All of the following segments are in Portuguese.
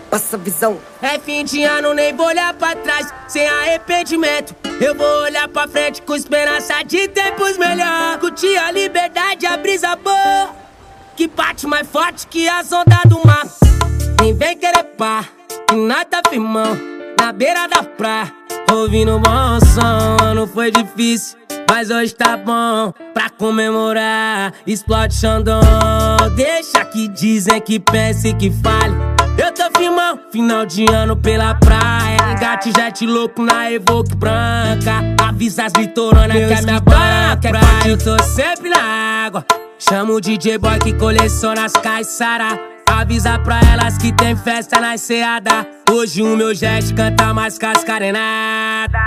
Passa visão. É fim de ano, nem vou olhar pra trás sem arrependimento. Eu vou olhar pra frente com esperança de tempos melhor. Curtir a liberdade, a brisa boa que bate mais forte que as ondas do mar. Nem vem querer pá, que nós tá firmão na beira da praia, ouvindo bom som. Ano foi difícil, mas hoje tá bom pra comemorar. Explode Xandão, deixa que dizem, que pense, que fale. Eu tô firmão, final de ano pela praia. Engate jet louco na Evoque branca. Avisa as litoranas que é minha banda praia. Eu tô sempre na água. Chamo o DJ boy que coleciona as caiçara. Avisa pra elas que tem festa na enseada. Hoje o meu jet canta mais que as carenadas.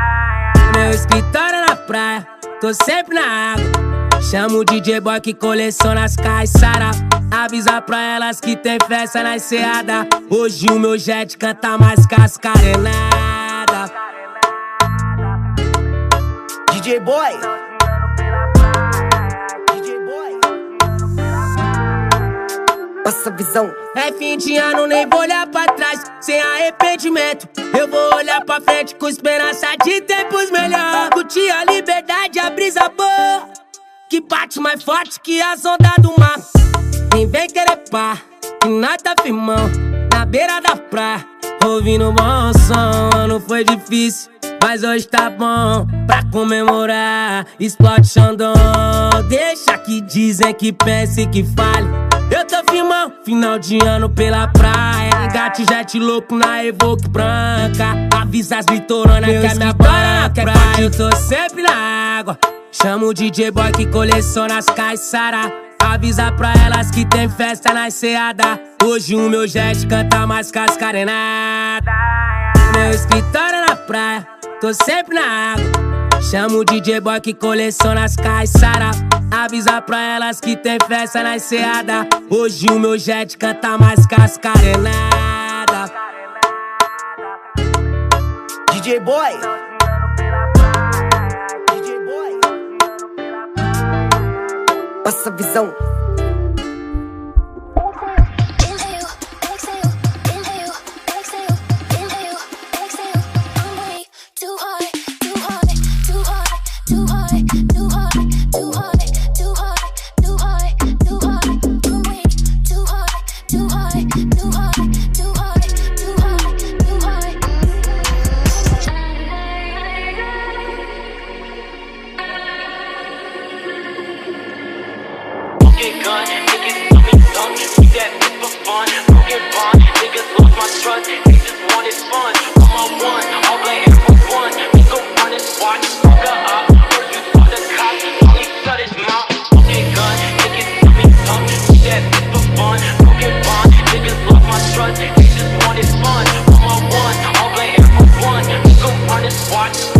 Meu escritório na praia, tô sempre na água. Chamo o DJ boy que coleciona as caiçara. Avisa pra elas que tem festa na enseada. Hoje o meu jet canta mais que as carenadas. DJ boy. Passa visão. É fim de ano, nem vou olhar pra trás sem arrependimento. Eu vou olhar pra frente com esperança de tempos melhor. Curtir a liberdade, a brisa boa que bate mais forte que as ondas do mar. Nem vem querer pá, que nós tá firmão na beira da praia, ouvindo bom som. Ano foi difícil, mas hoje tá bom pra comemorar. Explode Xandão, deixa que dizem, que pense, que fale. Eu tô firmão, final de ano pela praia. Engate jet louco na Evoque branca. Avisa as litoranas que é minha banda praia. Eu tô sempre na água. Chamo o DJ boy que coleciona as caiçara. Avisa pra elas que tem festa na enseada. Hoje o meu jet canta mais que as carenadas. Meu escritório na praia, tô sempre na água. Chamo o DJ boy que coleciona as caiçara. Avisa pra elas que tem festa na enseada. Hoje o meu jet canta mais que as carenadas. DJ boy. Passa visão. Watch.